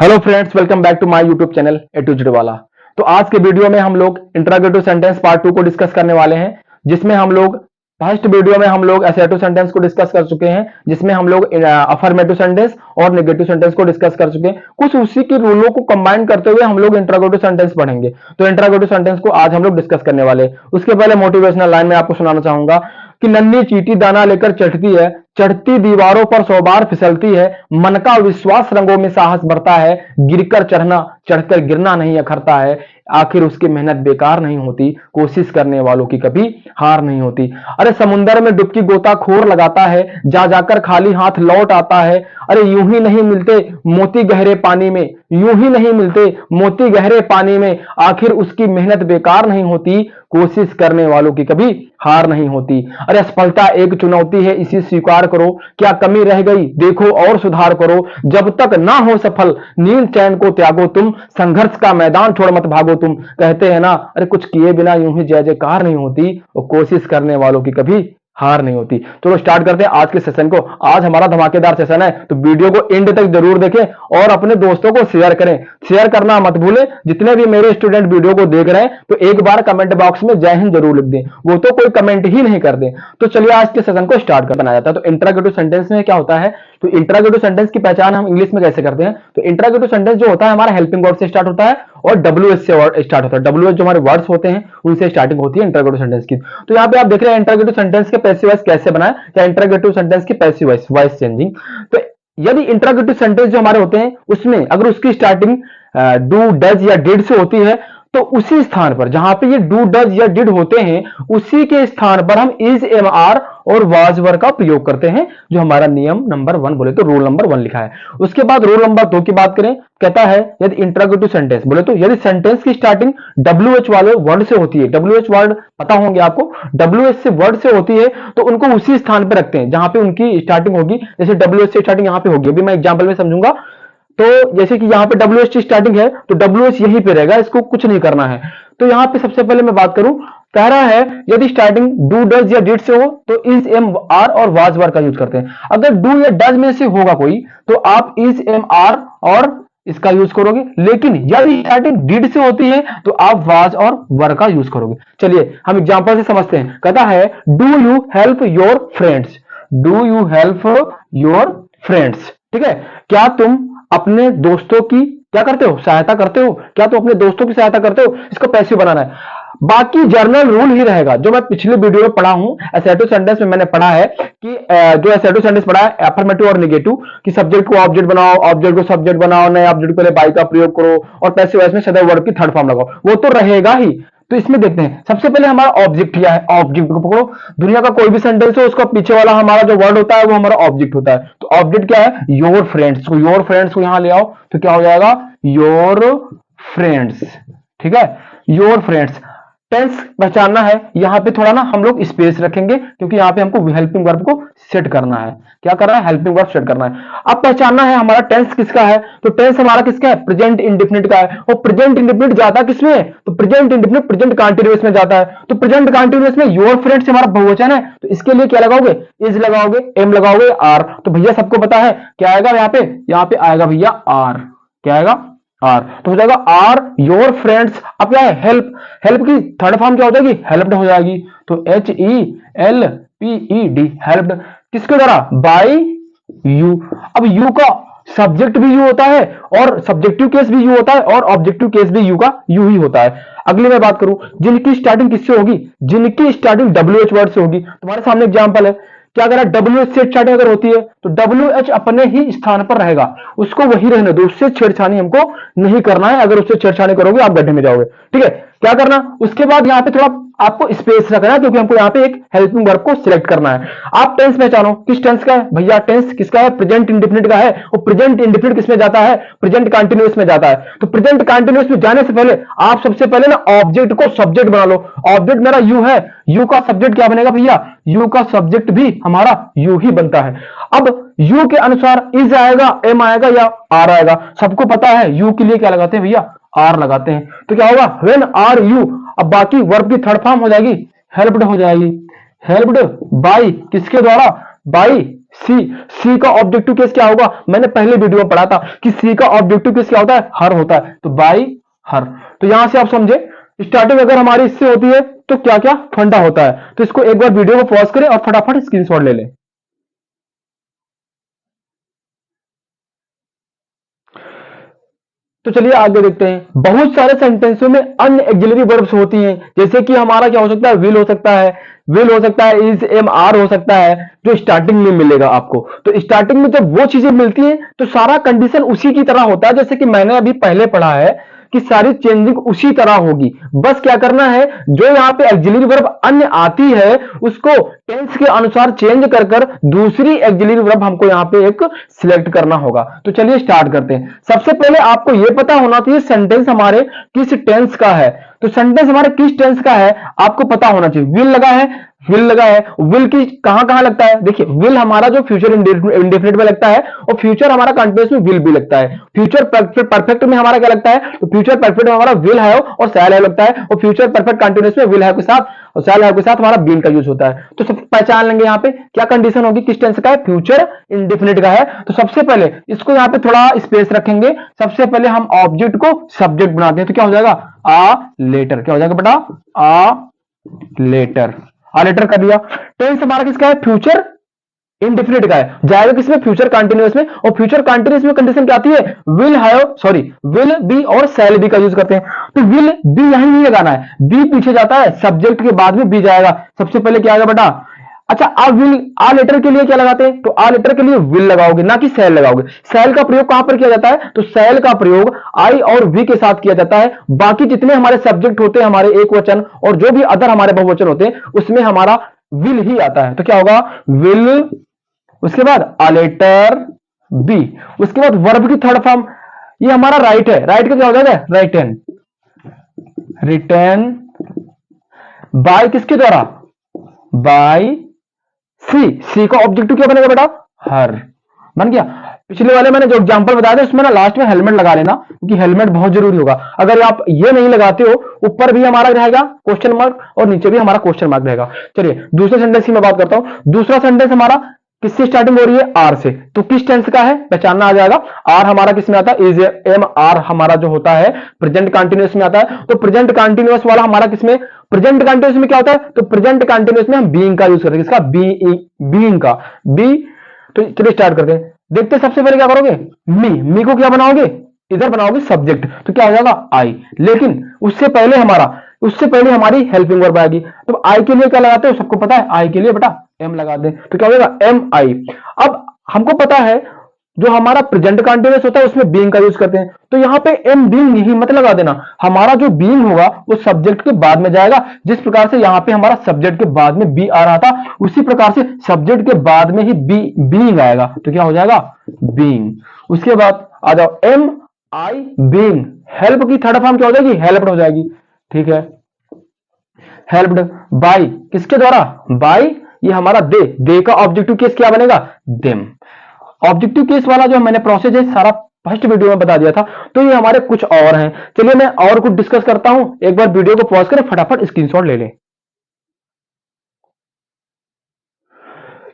Hello friends, welcome back to my YouTube channel A to Z वाला। तो आज के वीडियो में हम लोग इंट्रोगेटिव सेंटेंस पार्ट 2 को डिस्कस करने वाले हैं, जिसमें हम लोग फर्स्ट वीडियो में हम लोग असर्टिव सेंटेंस को डिस्कस कर चुके हैं, जिसमें हम लोग अफर्मेटिव सेंटेंस और नेगेटिव सेंटेंस को डिस्कस कर चुके हैं। कुछ उसी की रूलों को कंबाइन करते हुए हम लोग इंट्रोगेटिव सेंटेंस पढ़ेंगे। तो इंट्रोगेटिव सेंटेंस को आज हम लोग डिस्कस करने वाले हैं। उसके पहले मोटिवेशनल लाइन में आपको सुनाना चाहूंगा कि नन्ही चींटी दाना लेकर चढ़ती है, चढ़ती दीवारों पर 100 बार फिसलती है, मन का विश्वास रंगों में साहस भरता है, गिरकर चढ़ना चढ़कर गिरना नहीं अखरता है, आखिर उसकी मेहनत बेकार नहीं होती, कोशिश करने वालों की कभी हार नहीं होती। अरे समुंदर में डुबकी गोताखोर लगाता है, जा जाकर खाली हाथ लौट आता है। अरे यूं ही नहीं मिलते मोती गहरे पानी में, यूं ही नहीं मिलते मोती गहरे पानी में, आखिर उसकी मेहनत बेकार नहीं होती, कोशिश करने वालों की कभी हार नहीं होती। अरे असफलता एक चुनौती है, इसे स्वीकार करो, क्या कमी रह गई देखो और सुधार करो, जब तक ना हो सफल नींद चैन को त्यागो तुम, संघर्ष का मैदान छोड़ मत भागो तुम। कहते हैं ना, अरे कुछ किए बिना यूं ही जय जयकार नहीं होती, और कोशिश करने वालों की कभी हार नहीं होती। चलो स्टार्ट करते हैं आज के सेशन को। आज हमारा धमाकेदार सेशन है, तो वीडियो को एंड तक जरूर देखें और अपने दोस्तों को शेयर करें। शेयर करना मत भूलें। जितने भी मेरे स्टूडेंट वीडियो को देख रहे हैं, तो एक बार कमेंट बॉक्स में जय हिंद जरूर लिख दें। वो तो कोई कमेंट ही नहीं कर दे। तो चलिए आज के सेशन को स्टार्ट कर बनाया जाता है। तो इंट्रोगेटिव सेंटेंस में क्या होता है, तो इंट्रोगेटिव सेंटेंस की पहचान हम इंग्लिश में कैसे करते हैं। तो इंट्रोगेटिव सेंटेंस जो होता है हमारा हेल्पिंग वर्ड से स्टार्ट होता है और डब्ल्यूएच से स्टार्ट होता है। डब्ल्यूएच जो हमारे वर्ड्स होते हैं उनसे स्टार्टिंग होती है इंट्रोगेटिव सेंटेंस की। तो यहाँ पे आप देख रहे हैं इंट्रोगेटिव सेंटेंस के पैसिव वॉइस कैसे बनाए, या इंट्रोगेटिव सेंटेंस की पैसिव वॉइस चेंजिंग। तो यदि इंट्रोगेटिव सेंटेंस जो हमारे होते हैं उसमें अगर उसकी स्टार्टिंग डू डज या डिड से होती है, तो उसी स्थान पर जहां पे ये डू डज या डिड होते हैं, उसी के स्थान पर हम इज एम आर और वाज वर का प्रयोग करते हैं, जो हमारा नियम नंबर 1 बोले तो रूल नंबर 1 लिखा है। उसके बाद रूल नंबर 2 की बात करें, कहता है यदि इंट्रोगेटिव सेंटेंस बोले तो यदि सेंटेंस की स्टार्टिंग डब्ल्यूएच वाले वर्ड से होती है, डब्ल्यूएच वर्ड पता होंगे आपको, डब्ल्यूएच से वर्ड से होती है, तो उनको उसी स्थान पर रखते हैं जहां पे उनकी स्टार्टिंग होगी। जैसे डब्ल्यूएच से स्टार्टिंग यहां पे होगी, अभी मैं एग्जांपल में समझूंगा। तो जैसे कि यहां पे WH की स्टार्टिंग है, तो WH यहीं पे रहेगा, इसको कुछ नहीं करना है। तो यहां पे सबसे पहले मैं बात करूं, कह रहा है यदि स्टार्टिंग डू डज या डिड से हो तो इज एम आर और वाज वर का यूज करते हैं। अगर डू या डज में से होगा कोई, तो आप इज एम आर और इसका यूज करोगे, लेकिन यदि स्टार्टिंग डिड से होती है तो आप वाज और वर का यूज करोगे। चलिए हम एग्जांपल से समझते हैं। कहता है do you help your friends, do you help your friends, ठीक है, क्या तुम अपने दोस्तों की क्या करते हो, सहायता करते हो, क्या तुम अपने दोस्तों की सहायता करते हो, इसको पैसिव बनाना है। बाकी जर्नल रूल ही रहेगा जो मैं पिछले वीडियो में पढ़ा हूं। असर्टिव सेंटेंस में मैंने पढ़ा है कि जो असर्टिव सेंटेंस पढ़ा है अफर्मेटिव और नेगेटिव, कि सब्जेक्ट को ऑब्जेक्ट बनाओ, ऑब्जेक्ट को सब्जेक्ट बनाओ, नए ऑब्जेक्ट के लिए बाई का प्रयोग करो, और पैसिव वॉइस में सदैव वर्ब की थर्ड फॉर्म लगाओ, वो तो रहेगा ही। तो इसमें देखते हैं, सबसे पहले हमारा ऑब्जेक्ट क्या है। ऑब्जेक्ट को पकड़ो, दुनिया का कोई भी सेंटेंस हो उसका पीछे वाला हमारा जो वर्ड होता है वो हमारा ऑब्जेक्ट होता है। तो ऑब्जेक्ट क्या है, योर फ्रेंड्स। को योर फ्रेंड्स को यहां ले आओ, तो क्या हो जाएगा, योर फ्रेंड्स, ठीक है, योर फ्रेंड्स। टेंस पहचानना है, यहां पे थोड़ा ना हम लोग स्पेस रखेंगे, क्योंकि यहां पे हमको हेल्पिंग वर्ब को सेट करना है। क्या करना है, हेल्पिंग वर्ब सेट करना है। अब पहचानना है हमारा टेंस किसका है, तो टेंस हमारा किसका है, प्रेजेंट इंडेफिनिट का है। और प्रेजेंट इंडेफिनिट जाता किसमें, तो प्रेजेंट इंडेफिनिट प्रेजेंट कंटीन्यूअस में जाता है। तो प्रेजेंट कंटीन्यूअस में योर फ्रेंड्स हमारा बहुवचन है, तो इसके लिए क्या लगाओगे, इज लगाओगे, एम लगाओगे, आर। तो भैया सबको पता है क्या आएगा, यहाँ पे आएगा भैया आर। क्या आएगा, आर। तो हो जाएगा आर योर फ्रेंड्स। अब क्या है, हेल्प। हेल्प की थर्ड फॉर्म क्या हो जाएगी, हेल्प्ड हो जाएगी। तो HELPED, हेल्प्ड। किसके द्वारा, बाय यू। अब यू का सब्जेक्ट भी यू होता है, और सब्जेक्टिव केस भी यू होता है, और ऑब्जेक्टिव केस भी यू का यू ही होता है। अगली मैं बात करूं, जिनकी स्टार्टिंग किससे होगी, जिनकी स्टार्टिंग WH वर्ड से होगी। तुम्हारे सामने एग्जांपल है, क्या कह रहा है, WH से स्टार्टिंग अगर होती है तो WH अपने ही स्थान पर रहेगा, उसको वही रहने दो, उससे छेड़छाड़ी हमको नहीं करना है। अगर उससे छेड़छाड़ी करोगे आप गड्ढे में जाओगे, ठीक है। क्या करना, उसके बाद यहाँ पे थोड़ा आपको स्पेस रखना है, क्योंकि हमको यहाँ पे एक हेल्पिंग वर्ब को सिलेक्ट करना है। आप टेंस पहचानो, किस टेंस का है भैया, टेंस किसका है, प्रेजेंट इंडेफिनिट का है। और प्रेजेंट इंडेफिनिट किसमें जाता है, प्रेजेंट कंटीन्यूअस में जाता है। तो प्रेजेंट कंटीन्यूअस में जाने से पहले आप सबसे पहले ना ऑब्जेक्ट को सब्जेक्ट बना लो। ऑब्जेक्ट मेरा यू है, यू का सब्जेक्ट क्या बनेगा भैया, यू का सब्जेक्ट भी हमारा यू ही बनता है। अब यू के अनुसार इज आएगा, एम आएगा या आर आएगा। सबको पता है यू के लिए क्या लगाते हैं भैया, आर लगाते हैं। तो क्या होगा, व्हेन आर यू। अब बाकी वर्ब की थर्ड फॉर्म हो जाएगी हेल्प्ड हो जाएगी। हेल्प्ड बाय किसके द्वारा, बाय सी, सी का ऑब्जेक्टिव केस क्या होगा? मैंने पहले वीडियो में पढ़ा था कि सी का ऑब्जेक्टिव केस क्या होता है? हर होता है, तो बाई हर। तो यहां से आप समझे स्टार्टिंग अगर हमारी इससे होती है तो क्या क्या फंडा होता है। तो इसको एक बार वीडियो को पॉज करें और फटाफट स्क्रीनशॉट ले लें। तो चलिए आगे देखते हैं। बहुत सारे सेंटेंसों में अन्य एक्सिलरी वर्ब्स होती हैं, जैसे कि हमारा क्या हो सकता है? विल हो सकता है, विल हो सकता है, इज, एम, आर हो सकता है, जो स्टार्टिंग में मिलेगा आपको। तो स्टार्टिंग में जब वो चीजें मिलती हैं तो सारा कंडीशन उसी की तरह होता है, जैसे कि मैंने अभी पहले पढ़ा है कि सारी चेंजिंग उसी तरह होगी। बस क्या करना है, जो यहां पे एक्सिलरी वर्ब अन्य आती है उसको टेंस के अनुसार चेंज कर कर दूसरी एक्सिलरी वर्ब हमको यहां पे एक सिलेक्ट करना होगा। तो चलिए स्टार्ट करते हैं। सबसे पहले आपको यह पता होना चाहिए सेंटेंस हमारे किस टेंस का है। तो सेंटेंस हमारे किस टेंस का है आपको पता होना चाहिए। विल लगा है, विल लगा है, विल की कहां कहां लगता है? देखिए विल हमारा जो फ्यूचर इंडेफिनिट में लगता है और फ्यूचर हमारा कंटीन्यूअस में विल भी लगता है। फ्यूचर परफेक्ट में हमारा क्या लगता है? तो फ्यूचर परफेक्ट में हमारा विल है और शैल है लगता है, और फ्यूचर परफेक्ट कंटीन्यूअस में विल है के साथ और शैल है के साथ हमारा बीन का यूज होता है। तो सब पहचान लेंगे यहाँ पे क्या कंडीशन होगी, किस टेंस का है? फ्यूचर इंडेफिनिट का है। तो सबसे पहले इसको यहाँ पे थोड़ा स्पेस रखेंगे। सबसे पहले हम ऑब्जेक्ट को सब्जेक्ट बनाते हैं, तो क्या हो जाएगा? A letter. क्या हो जाएगा बेटा? आ लेटर। आ लेटर कर दिया। टेंस हमारा किसका है? फ्यूचर इंडेफिनिट का है, जाएगा किसमें? फ्यूचर कंटीन्यूअस में। और फ्यूचर कंटीन्यूअस में कंडीशन क्या आती है? Will have, sorry, will be और शैल बी का यूज करते हैं। तो विल बी यहां नहीं लगाना है, बी पीछे जाता है, सब्जेक्ट के बाद में बी जाएगा। सबसे पहले क्या आएगा बेटा? अच्छा, आ विल, आ लेटर के लिए क्या लगाते हैं? तो आ लेटर के लिए विल लगाओगे, ना कि शैल लगाओगे। शैल का प्रयोग कहां पर किया जाता है? तो शैल का प्रयोग आई और वी के साथ किया जाता है। बाकी जितने हमारे सब्जेक्ट होते हैं, हमारे एक वचन और जो भी अदर हमारे बहुवचन होते हैं, उसमें हमारा विल ही आता है। तो क्या होगा? विल, उसके बाद आ लेटर बी, उसके बाद वर्ब की थर्ड फॉर्म, ये हमारा राइट है। राइट का क्या हो जाएगा? राइटन। रिटर्न बाय किसके द्वारा? बाय सी। सी का ऑब्जेक्टिव क्या बनेगा बेटा? हर। बन गया। पिछले वाले मैंने जो एग्जांपल बताया था उसमें ना लास्ट में हेलमेट लगा लेना, क्योंकि हेलमेट बहुत जरूरी होगा। अगर आप ये नहीं लगाते हो, ऊपर भी हमारा रहेगा क्वेश्चन मार्क और नीचे भी हमारा क्वेश्चन मार्क रहेगा। चलिए दूसरे सेंटेंस की मैं बात करता हूं। दूसरा सेंटेंस हमारा किससे स्टार्टिंग हो रही है? आर से। तो किस टेंस का है पहचानना आ जाएगा। आर हमारा किस में आता है? इज, एम, आर हमारा जो होता है प्रेजेंट कंटीन्यूअस में आता है। तो प्रेजेंट कंटीन्यूअस वाला हमारा किसमें? प्रेजेंट कंटीन्यूअस में क्या होता है? तो प्रेजेंट कंटीन्यूअस में हम बीइंग का यूज करते हैं। किसका? बीइंग का, बी। तो चलिए स्टार्ट करते हैं। देखते हैं सबसे पहले क्या करोगे? मी को क्या बनाओगे? इधर बनाओगे सब्जेक्ट, तो क्या हो जाएगा? आई। लेकिन उससे पहले हमारी हेल्पिंग वर्ब आएगी। तो आई के लिए क्या लगाते हो? सबको पता है, आई के लिए बेटा एम लगा दें। तो क्या हो जाएगा? एम आई। अब हमको पता है जो हमारा प्रेजेंट कंटीन्यूअस होता है उसमें बीइंग का यूज करते हैं। तो यहां पे एम बीइंग ही मत लगा देना, हमारा जो बीइंग होगा वो सब्जेक्ट के बाद में जाएगा। जिस प्रकार से यहां पे हमारा सब्जेक्ट के बाद में बी आ रहा था, उसी प्रकार से सब्जेक्ट के बाद में ही बीइंग आएगा। तो क्या हो जाएगा? बीइंग। उसके बाद आ जाओ एम आई बीइंग। हेल्प की थर्ड फॉर्म क्या हो जाएगी? हेल्प्ड हो जाएगी। ठीक है, हेल्प्ड बाय किसके द्वारा? बाय, ये हमारा दे का ऑब्जेक्टिव केस क्या बनेगा? देम। ऑब्जेक्टिव केस वाला जो मैंने प्रोसेस है सारा फर्स्ट वीडियो में बता दिया था। तो ये हमारे कुछ और हैं। चलिए मैं और कुछ डिस्कस करता हूं। एक बार वीडियो को पॉज करें, फटाफट स्क्रीनशॉट ले लें।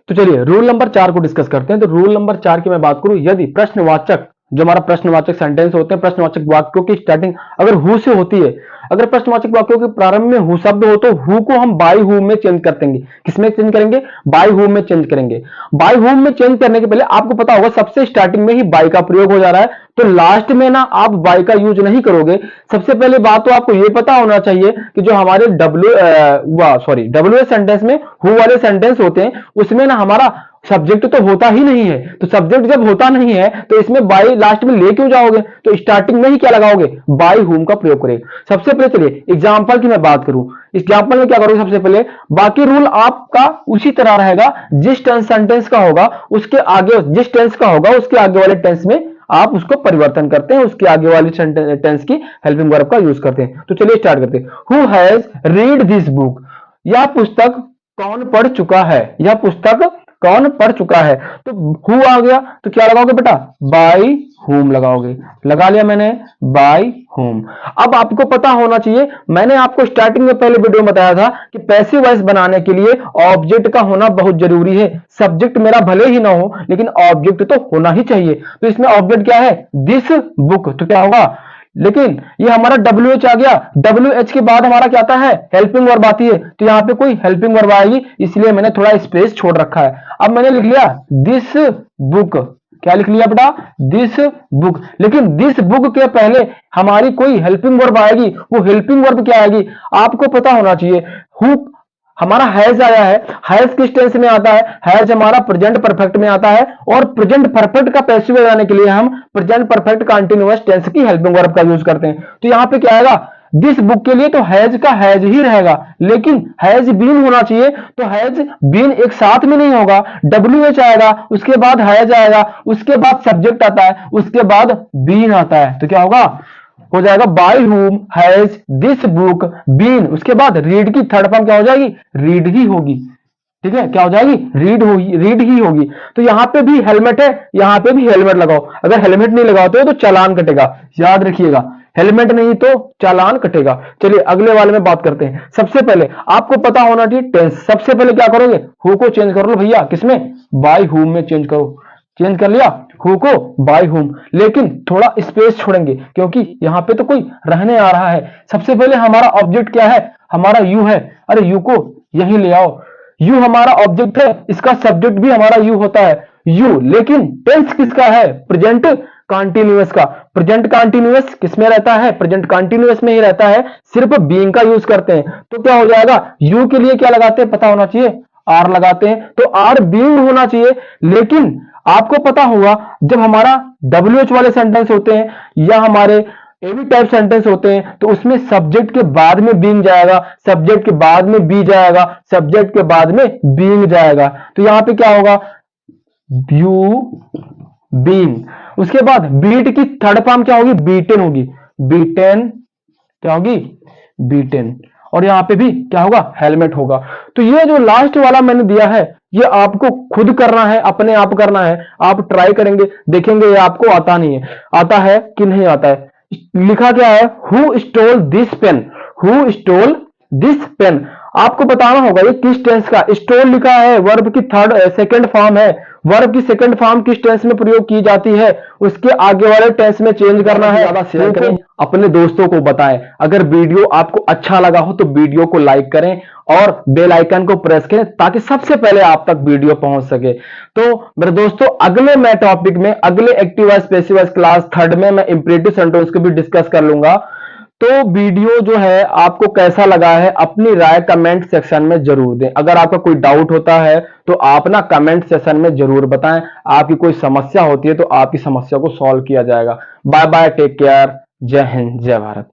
तो चलिए रूल नंबर 4 को डिस्कस करते हैं। तो रूल नंबर 4 की मैं बात करूं, यदि प्रश्नवाचक, जो हमारा प्रश्नवाचक सेंटेंस होते हैं, प्रश्नवाचक वाक्यों की स्टार्टिंग अगर हु से होती है, अगर प्रश्नवाचक वाक्यों के प्रारंभ में हु शब्द हो तो हु को हम बाय हु में चेंज कर देंगे। किसमें चेंज करेंगे? बाय हु में चेंज करेंगे। बाय हु में चेंज करने के पहले आपको पता होगा सबसे स्टार्टिंग में ही बाय का प्रयोग हो जा रहा है, तो लास्ट में ना आप बाय का यूज नहीं करोगे। सबसे पहले बात तो आपको यह पता होना चाहिए कि जो हमारे डब्ल्यू सेंटेंस में हु वाले सेंटेंस होते हैं उसमें ना हमारा सब्जेक्ट तो होता ही नहीं है। तो सब्जेक्ट जब होता नहीं है तो इसमें बाय लास्ट में ले क्यों जाओगे? तो स्टार्टिंग में ही क्या लगाओगे? बाय हुम का प्रयोग करेंगे। सबसे पहले चलिए एग्जांपल की मैं बात करूं, एग्जांपल में क्या करोगे? सबसे पहले बाकी रूल आपका उसी तरह रहेगा, जिस टेंस सेंटेंस का होगा उसके आगे, जिस टेंस का होगा उसके आगे वाले टेंस में आप उसको परिवर्तन करते हैं, उसके आगे वाली टेंस की हेल्पिंग वर्ब का यूज करते हैं। तो चलिए स्टार्ट करते हैं। Who has read this book? यह पुस्तक कौन पढ़ चुका है? यह पुस्तक कौन पढ़ चुका है। तो हु आ गया तो क्या लगाओगे बेटा, बाय हुम लगाओगे। लगा लिया मैंने, बाय हुम। अब आपको पता होना चाहिए, मैंने आपको स्टार्टिंग में पहले वीडियो में बताया था कि पैसिव वॉइस बनाने के लिए ऑब्जेक्ट का होना बहुत जरूरी है। सब्जेक्ट मेरा भले ही ना हो लेकिन ऑब्जेक्ट तो होना ही चाहिए। तो इसमें ऑब्जेक्ट क्या है, दिस बुक, तो क्या होगा, लेकिन ये हमारा WH आ गया, WH के बाद हमारा क्या आता है, हेल्पिंग वर्ब आती है, तो यहां पे कोई हेल्पिंग वर्ब आएगी, इसलिए मैंने थोड़ा स्पेस छोड़ रखा है। अब मैंने लिख लिया दिस बुक, क्या लिख लिया बेटा, दिस बुक। लेकिन दिस बुक के पहले हमारी कोई हेल्पिंग वर्ब आएगी, वो हेल्पिंग वर्ब क्या आएगी आपको पता होना चाहिए। हु हमारा हैज आया है, हैज किस टेंस में आता है, हैज हमारा प्रेजेंट परफेक्ट में आता है, और प्रेजेंट परफेक्ट का पैसिव लगाने के लिए हम प्रेजेंट परफेक्ट कंटीन्यूअस टेंस की हेल्पिंग वर्ब का यूज करते हैं। तो यहां पे क्या आएगा, दिस बुक के लिए तो हैज का हैज ही रहेगा, लेकिन हैज बीन होना चाहिए, तो हैज बीन एक साथ में नहीं होगा, WH आएगा, उसके बाद हैज आएगा, उसके बाद सब्जेक्ट आता है, उसके बाद बीन आता है, तो क्या होगा, हो जाएगा by whom has this book been, उसके बाद रीड की थर्ड फॉर्म क्या हो जाएगी, रीड ही होगी। ठीक है, क्या हो जाएगी, रीड होगी, रीड ही होगी। तो यहां पे भी हेलमेट है, यहां पे भी हेलमेट लगाओ, अगर हेलमेट नहीं लगाते हो तो चालान कटेगा, याद रखिएगा, हेलमेट नहीं तो चालान कटेगा। चलिए अगले वाले में बात करते हैं। सबसे पहले आपको पता होना चाहिए टेंस। सबसे पहले क्या करोगे, हु को चेंज कर लो भैया, किसमें, बाय हुम में चेंज करो। चेंज कर लिया हु को बाय हुम, लेकिन थोड़ा स्पेस छोड़ेंगे क्योंकि यहां पे तो कोई रहने आ रहा है। सबसे पहले हमारा ऑब्जेक्ट क्या है, हमारा यू है, अरे यू को यहीं ले आओ, यू हमारा ऑब्जेक्ट है, इसका सब्जेक्ट भी हमारा यू होता है, यू। लेकिन टेंस किसका है, प्रेजेंट कंटीन्यूअस का। प्रेजेंट कंटीन्यूअस किसमें रहता है, प्रेजेंट कंटीन्यूअस में ही रहता है, सिर्फ बीइंग का यूज करते हैं। तो क्या हो जाएगा, यू के लिए क्या लगाते हैं पता होना चाहिए, आर लगाते हैं, तो आर बीइंग होना चाहिए। लेकिन आपको पता होगा जब हमारा WH वाले सेंटेंस होते हैं या हमारे एनी टाइप सेंटेंस होते हैं तो उसमें सब्जेक्ट के बाद में बीइंग जाएगा, सब्जेक्ट के बाद में बी जाएगा, सब्जेक्ट के बाद में बीइंग जाएगा। तो यहां पे क्या होगा, यू बीइंग, उसके बाद बीट की थर्ड फॉर्म क्या होगी, बीटेन होगी, बीटेन क्या होगी, बीटेन। और यहां पे भी क्या होगा, हेलमेट होगा। तो ये जो लास्ट वाला मैंने दिया है ये आपको खुद करना है, अपने आप करना है। आप ट्राई करेंगे, देखेंगे ये आपको आता नहीं है, आता है कि नहीं आता है। लिखा क्या है, who stole this pen, who stole this pen. आपको बताना होगा ये किस टेंस का, स्टोल लिखा है, वर्ब की सेकंड फॉर्म है, वर्ब की सेकंड फॉर्म किस टेंस में प्रयोग की जाती है, उसके आगे वाले टेंस में चेंज करना है। ज्यादा शेयर करें, अपने दोस्तों को बताएं। अगर वीडियो आपको अच्छा लगा हो तो वीडियो को लाइक करें और बेल आइकन को प्रेस करें ताकि सबसे पहले आप तक वीडियो पहुंच सके। तो मेरे दोस्तों अगले मैं टॉपिक में, अगले active voice passive voice class third में मैं इंपरेटिव सेंटेंस को भी डिस्कस कर लूंगा। तो वीडियो जो है आपको कैसा लगा है अपनी राय कमेंट सेक्शन में जरूर दें। अगर आपका कोई डाउट होता है तो आप ना कमेंट सेक्शन में जरूर बताएं। आपकी कोई समस्या होती है तो आपकी समस्या को सॉल्व किया जाएगा। बाय बाय, टेक केयर, जय हिंद, जय भारत।